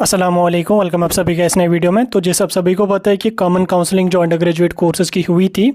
अस्सलामुअलैकुम, वेलकम आप सभी का इस नए वीडियो में। तो जैसे आप सभी को पता है कि कॉमन काउंसलिंग जो अंडर ग्रेजुएट कोर्सेज़ की हुई थी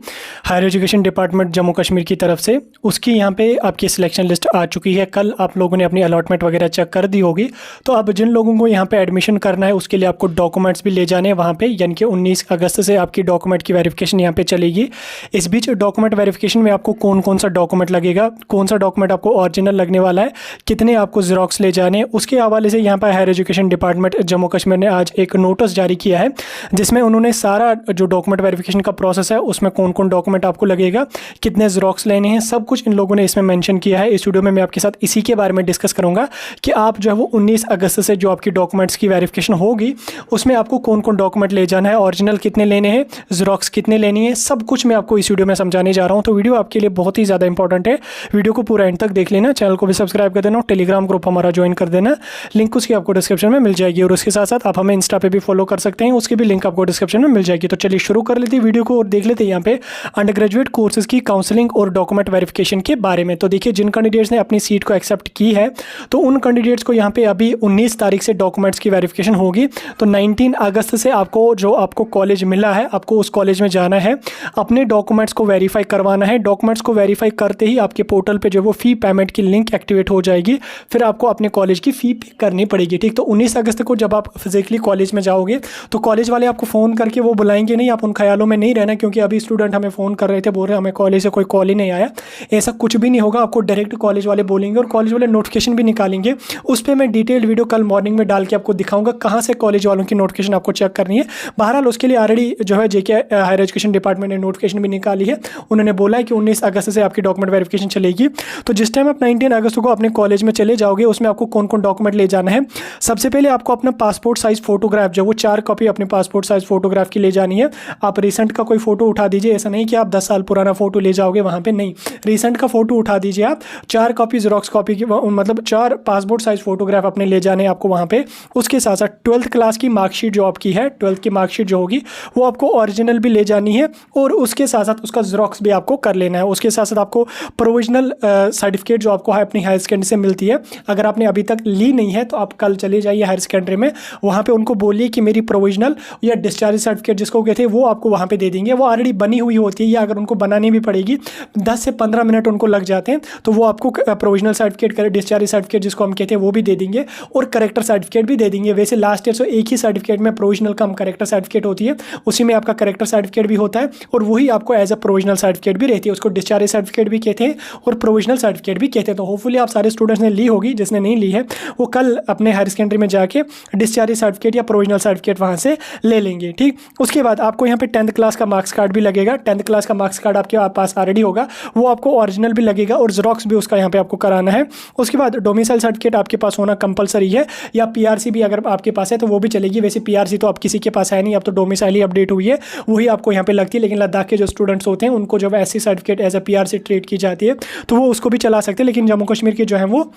higher education department Jammu Kashmir की तरफ से, उसकी यहाँ पे आपकी सिलेक्शन लिस्ट आ चुकी है। कल आप लोगों ने अपनी अलॉटमेंट वगैरह चेक कर दी होगी। तो अब जिन लोगों को यहाँ पे एडमिशन करना है उसके लिए आपको डॉक्यूमेंट्स भी ले जाने हैं वहाँ पर, यानी कि 19 अगस्त से आपकी डॉक्यूमेंट की वेरिफिकेशन यहाँ पर चलेगी। इस बीच डॉक्यूमेंट वेरिफिकेशन में आपको कौन कौन सा डॉक्यूमेंट लगेगा, कौन सा डॉक्यूमेंट आपको ओरिजिनल लगने वाला है, कितने आपको ज़ेरॉक्स ले जाने हैं, उसके हवाले से यहाँ पर higher education department Jammu Kashmir ने आज एक नोटिस जारी किया है, जिसमें उन्होंने सारा जो डॉक्यूमेंट वेरिफिकेशन का प्रोसेस है उसमें कौन कौन डॉक्यूमेंट आपको लगेगा, कितने ज़ेरॉक्स लेने हैं, सब कुछ इन लोगों ने इसमें मेंशन किया है। इस वीडियो में मैं आपके साथ इसी के बारे में डिस्कस करूंगा कि आप जो है वो 19 अगस्त से जो आपकी डॉक्यूमेंट्स की वेरिफिकेशन होगी उसमें आपको कौन कौन डॉक्यूमेंट ले जाना है, ओरिजिनल कितने लेने हैं, ज़ेरॉक्स कितने लेनी है, सब कुछ मैं आपको इस वीडियो में समझाने जा रहा हूँ। तो वीडियो आपके लिए बहुत ही ज़्यादा इंपॉर्टेंट है, वीडियो को पूरा एंड तक देख लेना। चैनल को भी सब्सक्राइब कर देना और टेलीग्राम ग्रुप हमारा ज्वाइन कर देना, लिंक उसकी आपको डिस्क्रिप्शन में मिल जाएगी। और उसके साथ साथ आप हमें इंस्टा पे भी फॉलो कर सकते हैं, उसकी भी लिंक आपको डिस्क्रिप्शन में मिल जाएगी। तो चलिए शुरू कर लेते हैं वीडियो को और देख लेते हैं यहाँ पे अंडर ग्रेजुएट कोर्सेज की काउंसलिंग और डॉक्यूमेंट वेरिफिकेशन के बारे में। तो देखिए, जिन कैंडिडेट्स ने अपनी सीट को एक्सेप्ट की है तो उन कैंडिडेट्स को यहाँ पे अभी 19 तारीख से डॉक्यूमेंट्स की वेरिफिकेशन होगी। तो 19 अगस्त से आपको जो आपको कॉलेज मिला है, आपको उस कॉलेज में जाना है, अपने डॉक्यूमेंट्स को वेरीफाई करवाना है। डॉक्यूमेंट्स को वेरीफाई करते ही आपके पोर्टल पे जो वो फ़ी पेमेंट की लिंक एक्टिवेट हो जाएगी, फिर आपको अपने कॉलेज की फ़ी पे करनी पड़ेगी। ठीक, तो 19 अगस्त को जब आप फिजिकली कॉलेज में जाओगे तो कॉलेज वाले आपको फ़ोन करके वो बुलाएंगे नहीं, आप उन ख्यालों में नहीं रहना, क्योंकि अभी स्टूडेंट हमें फ़ोन कर रहे थे, बोल रहे हमें कॉलेज से कोई कॉल ही नहीं आया। ऐसा कुछ भी नहीं होगा, आपको डायरेक्ट कॉलेज वाले बोलेंगे और कॉलेज वाले नोटिफिकेशन भी निकालेंगे। उस पर मैं डिटेल्ड वीडियो कल मॉर्निंग में डाल के आपको दिखाऊंगा कहाँ से कॉलेज वालों की नोटिफिकेशन आपको चेक करनी है। बहरहाल उसके लिए ऑलरेडी जो है जेके हायर एजुकेशन डिपार्टमेंट ने नोटिफिकेशन भी निकाली है। उन्होंने बोला है कि 19 अगस्त से आपकी डॉक्यूमेंट वेरिफिकेशन चलेगी। तो जिस टाइम आप 19 अगस्त को अपने कॉलेज में चले जाओगे उसमें आपको कौन कौन डॉक्यूमेंट ले जाना है। सबसे पहले आपको अपना पासपोर्ट साइज फोटोग्राफ जो वो 4 कॉपी अपने पासपोर्ट साइज फोटोग्राफ की ले जानी है। आप रिसेंट का कोई फोटो उठा दीजिए, ऐसा नहीं कि आप 10 साल पुराना फोटो ले जाओगे वहाँ पे, नहीं, रिसेंट का फोटो उठा दीजिए आप। 4 कॉपी जेरॉक्स कॉपी की, मतलब 4 पासपोर्ट साइज फोटोग्राफ अपने ले जाने हैं आपको वहाँ पे। उसके साथ साथ 12th क्लास की मार्कशीट जो आपकी है, 12th की मार्कशीट जो होगी वो आपको ओरिजिनल भी ले जानी है और उसके साथ साथ उसका जेरॉक्स भी आपको कर लेना है। उसके साथ साथ आपको प्रोविजनल सर्टिफिकेट जो आपको अपनी हायर सेकेंडरी से मिलती है, अगर आपने अभी तक ली नहीं है तो आप कल चले जाइए हायर सेकेंडरी में, वहाँ पे उनको बोलिए कि मेरी प्रोविजनल या डिस्चार्ज सर्टिफिकेट जिसको कहते हैं वो आपको वहाँ पे दे देंगे। वो ऑलरेडी बनी हुई होती है, या अगर उनको बनानी भी पड़ेगी 10 से 15 मिनट उनको लग जाते हैं, तो वो आपको प्रोविजनल सर्टिफिकेट, डिस्चार्ज सर्टिफिकेट जिसको हम कहते हैं वो भी दे देंगे और करेक्टर सर्टिफिकेट भी दे देंगे। वैसे लास्ट ईयर से एक ही सर्टिफिकेट में प्रोविजनल कम करेक्टर सर्टिफिकेट होती है, उसी में आपका करेक्टर सर्टिफिकेट भी होता है और वही आपको एज अ प्रोविजनल सर्टिफिकेट भी रहती है। उसको डिस्चार्ज सर्टिफिकेट भी कहते हैं और प्रोविजनल सर्टिफिकेट भी कहते हैं। तो होपफुली आप सारे स्टूडेंट्स ने ली होगी, जिसने नहीं ली है वो कल अपने हायर सेकेंडरी में जाके डिस्चार्ज सर्टिफिकेट या प्रोविजनल सर्टिफिकेट वहाँ से ले लेंगे। ठीक, उसके बाद आपको यहाँ पे 10th क्लास का मार्क्स कार्ड भी लगेगा। 10th क्लास का मार्क्स कार्ड आपके पास ऑलरेडी होगा, वो आपको ओरिजिनल भी लगेगा और जेरॉक्स भी उसका यहाँ पे आपको कराना है। उसके बाद डोमिसाइल सर्टिफिकेट आपके पास होना कंपलसरी है, या पीआरसी भी अगर आपके पास है तो वो भी चलेगी। वैसे पीआरसी तो आप किसी के पास है नहीं, अब तो डोमिसाइल ही अपडेट हुई है, वही आपको यहाँ पे लगती है। लेकिन लद्दाख के जो स्टूडेंट्स होते हैं उनको जब ऐसी certificate as a PRC treat की जाती है तो वो उसको भी चला सकते हैं। लेकिन जम्मू कश्मीर के जो है वो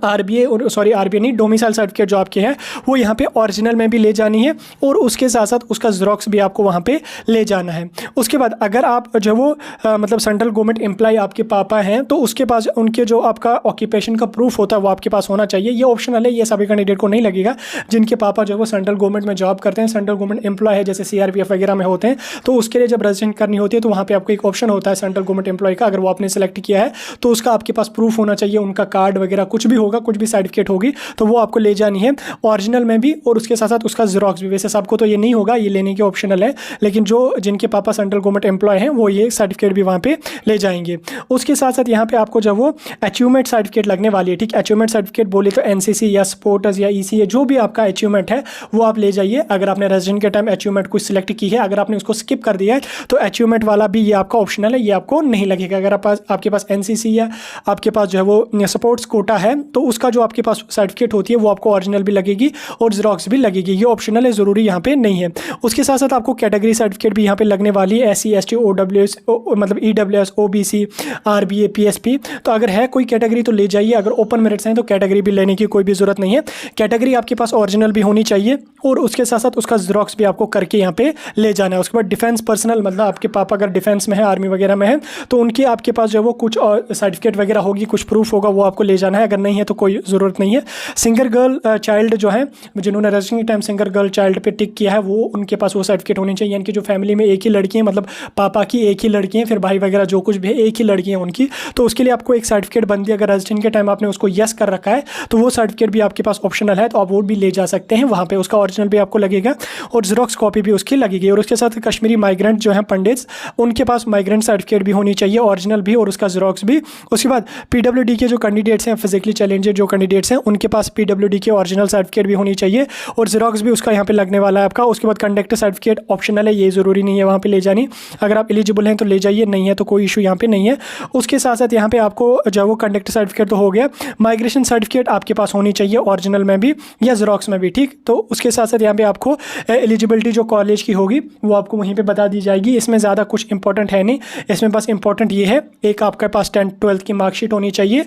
आरबीए और आरबीए नहीं, डोमिसाइल सर्टिफिकेट जो आपके हैं वो यहाँ पे ओरिजिनल में भी ले जानी है और उसके साथ साथ उसका जेरॉक्स भी आपको वहाँ पे ले जाना है। उसके बाद अगर आप जो वो मतलब सेंट्रल गवर्नमेंट एम्प्लॉय आपके पापा हैं तो उसके पास उनके जो आपका ऑक्यूपेशन का प्रूफ होता है वो आपके पास होना चाहिए। ये ऑप्शनल है, ये सभी कैंडिडेट को नहीं लगेगा। जिनके पापा जो है वो सेंट्रल गवर्नमेंट में जॉब करते हैं, सेंट्रल गवर्नमेंट एम्प्लॉय है, जैसे सीआरपीएफ वगैरह में होते हैं, तो उसके लिए जब रजिस्ट्रेशन करनी होती है तो वहाँ पर आपको एक ऑप्शन होता है सेंट्रल गवर्नमेंट एम्प्लॉय का। अगर वो आपने सेलेक्ट किया है तो उसका आपके पास प्रूफ होना चाहिए, उनका कार्ड वगैरह कुछ भी होगा, कुछ भी सर्टिफिकेट होगी तो वो आपको ले जानी है ओरिजिनल में भी और उसके साथ साथ उसका जेरॉक्स भी। वैसे सबको तो ये नहीं होगा, ये लेने के ऑप्शनल है, लेकिन जो जिनके पापा सेंट्रल गवर्नमेंट एम्प्लॉय हैं वो ये सर्टिफिकेट भी वहाँ पे ले जाएंगे। उसके साथ साथ यहाँ पे आपको जब वो अचीवमेंट सर्टिफिकेट लगने वाली है, ठीक, अचीवमेंट सर्टिफिकेट बोले तो एनसीसी या स्पोर्ट्स या ईसीए जो भी आपका अचीवमेंट है वो आप ले जाइए। अगर आपने रेजिडेंट के टाइम अचीवमेंट कुछ सिलेक्ट की है, अगर आपने उसको स्किप कर दिया है तो अचीवमेंट वाला भी ये आपका ऑप्शनल है, ये आपको नहीं लगेगा। अगर आपके पास एनसीसी या आपके पास जो है वो स्पोर्ट्स कोटा है तो उसका जो आपके पास सर्टिफिकेट होती है वो आपको ओरिजिनल भी लगेगी और जेरॉक्स भी लगेगी। ये ऑप्शनल है, ज़रूरी यहाँ पे नहीं है। उसके साथ साथ आपको कैटेगरी सर्टिफिकेट भी यहाँ पे लगने वाली है, SC ST OWS मतलब EWS OBC RBA PSP। तो अगर है कोई कैटेगरी तो ले जाइए, अगर ओपन मेरिट्स हैं तो कैटेगरी भी लेने की कोई भी ज़रूरत नहीं है। कैटेगरी आपके पास ओरिजिनल भी होनी चाहिए और उसके साथ साथ उसका जेरॉक्स भी आपको करके यहाँ पे ले जाना है। उसके बाद डिफेंस पर्सनल, मतलब आपके पापा अगर डिफेंस में है, आर्मी वगैरह में है, तो उनकी आपके पास जो वो कुछ सर्टिफिकेट वगैरह होगी, कुछ प्रूफ होगा, वो आपको ले जाना है। अगर नहीं है तो कोई ज़रूरत नहीं है। सिंगल गर्ल चाइल्ड जो है, जिन्होंने रजिस्ट्रेशन के टाइम सिंगल गर्ल चाइल्ड पे टिक किया है, वो उनके पास वो सर्टिफिकेट होनी चाहिए। यानी कि जो फैमिली में एक ही लड़की है, मतलब पापा की एक ही लड़की है, फिर भाई वगैरह जो कुछ भी है एक ही लड़की है उनकी, तो उसके लिए आपको एक सर्टिफिकेट बनती है। अगर रजिस्ट्रेशन के टाइम आपने उसको यस कर रखा है तो वो सर्टिफिकेट भी आपके पास ऑप्शनल है, तो आप वो भी ले जा सकते हैं। वहाँ पे उसका ओरिजिनल भी आपको लगेगा और जेरोक्स कॉपी भी उसकी लगेगी। और उसके साथ कश्मीरी माइग्रेंट जो है पंडित्स, उनके पास माइग्रेंट सर्टिफिकेट भी होनी चाहिए, ओरिजिनल भी और उसका जेरोक्स भी। उसके बाद पीडब्ल्यूडी के जो कैंडिडेट्स हैं, फिजिकली चैलेंजेड जो कैंडिडेट्स हैं, उनके पास पीडब्ल्यूडी के ओरिजिनल सर्टिफिकेट भी होनी चाहिए और जेरोक्स भी उसका यहाँ पे लगने वाला है आपका। उसके बाद कंडक्टर सर्टिफिकेट ऑप्शनल है, ये ज़रूरी नहीं है वहाँ पे ले जानी। अगर आप एलिजिबल हैं तो ले जाइए, नहीं है तो कोई इशू यहाँ पे नहीं है। उसके साथ साथ यहाँ पे आपको जो वो कंडक्टर सर्टिफिकेट तो हो गया, माइग्रेशन सर्टिफिकेट आपके पास होनी चाहिए ओरिजिनल में भी या जेरोक्स में भी, ठीक। तो उसके साथ साथ यहाँ पे आपको एलिजिबिलिटी जो कॉलेज की होगी वो आपको वहीं पे बता दी जाएगी। इसमें ज़्यादा कुछ इंपॉर्टेंट है नहीं, इसमें बस इंपॉर्टेंट ये है, एक आपके पास 10th-12th की मार्कशीट होनी चाहिए,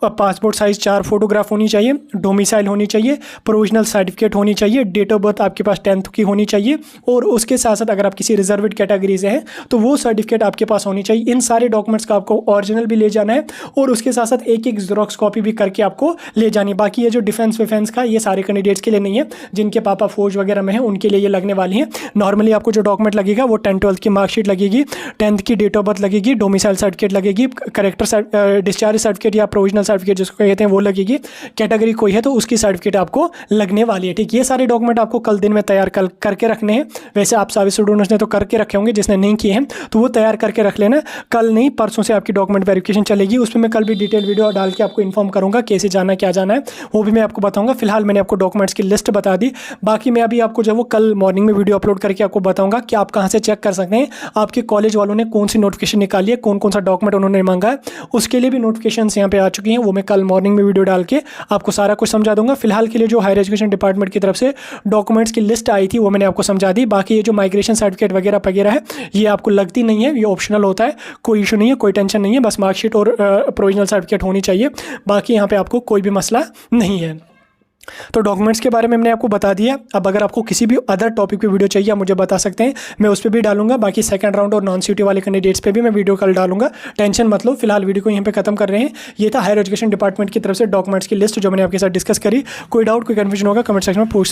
पासपोर्ट साइज 4 फोटोग्राफ होनी चाहिए, डोमिसाइल होनी चाहिए, प्रोविजनल सर्टिफिकेट होनी चाहिए, डेट ऑफ बर्थ आपके पास 10th की होनी चाहिए और उसके साथ साथ अगर आप किसी रिजर्वेड कैटेगरी से हैं तो वो सर्टिफिकेट आपके पास होनी चाहिए। इन सारे डॉक्यूमेंट्स का आपको ओरिजिनल भी ले जाना है और उसके साथ साथ एक एक जेरोक्स कॉपी भी करके आपको ले जानी। बाकी ये जो डिफेंस विफेंस का, ये सारे कैंडिडेट्स के लिए नहीं है, जिनके पापा फौज वगैरह में है उनके लिए ये लगने वाली है। नॉर्मली आपको जो डॉक्यूमेंट लगेगा वो 10th-12th की मार्कशीट लगेगी, 10th की डेट ऑफ बर्थ लगेगी, डोमिसाइल सर्टिफिकेट लगेगी, करेक्टर डिस्चार्ज सर्टिफिकेट या प्रोविजनल सर्टिफिकेट जिसको कहते हैं वो लगेगी। कैटेगरी कोई है तो उसकी सर्टिफिकेट आपको लगने वाली है, ठीक। ये सारे डॉक्यूमेंट आपको कल दिन में तैयार करके रखने हैं। वैसे आप सभी स्टूडेंट्स ने तो करके रखे होंगे, जिसने नहीं किए हैं तो वो तैयार करके रख लेना। कल नहीं परसों से आपकी डॉक्यूमेंट वेरिफिकेशन चलेगी, उसमें मैं कल भी डिटेल वीडियो डाल के आपको इन्फॉर्म करूंगा कैसे जाना है, क्या जाना है, वो भी मैं आपको बताऊंगा। फिलहाल मैंने आपको डॉक्यूमेंट्स की लिस्ट बता दी, बाकी मैं अभी आपको जो वो कल मॉर्निंग में वीडियो अपलोड करके आपको बताऊंगा कि आप कहाँ से चेक कर सकते हैं आपके कॉलेज वालों ने कौन सी नोटिफिकेशन निकाली है, कौन कौन सा डॉक्यूमेंट उन्होंने मांगा है। उसके लिए भी नोटिफिकेशन यहाँ पे आ चुकी हैं, वो मैं कल मॉर्निंग में वीडियो डाल के आपको सारा कुछ समझा दूंगा। फिलहाल के लिए जो हायर एजुकेशन डिपार्टमेंट की तरफ से डॉक्यूमेंट्स की लिस्ट आई थी वो मैंने आपको समझा दी। बाकी ये जो माइग्रेशन सर्टिफिकेट वगैरह है ये आपको लगती नहीं है, ये ऑप्शनल होता है, कोई इशू नहीं है, कोई टेंशन नहीं है, बस मार्कशीट और प्रोविजनल सर्टिफिकेट होनी चाहिए। बाकी यहाँ पे आपको कोई भी मसला नहीं है। तो डॉक्यूमेंट्स के बारे में मैंने आपको बता दिया। अब अगर आपको किसी भी अदर टॉपिक पे वीडियो चाहिए आप मुझे बता सकते हैं, मैं उस पर भी डालूंगा। बाकी सेकंड राउंड और नॉन सीटी वाले कैंडिडेट्स पे भी मैं वीडियो कल डालूंगा, टेंशन मत लो। फिलहाल वीडियो को यहीं पे खत्म कर रहे हैं। ये था हायर एजुकेशन डिपार्टमेंट की तरफ से डॉक्यूमेंट्स की लिस्ट जो मैंने आपके साथ डिस्कस करी। कोई डाउट, कोई कन्फ्यूजन होगा कमेंट सेक्शन में पूछ सकते हैं।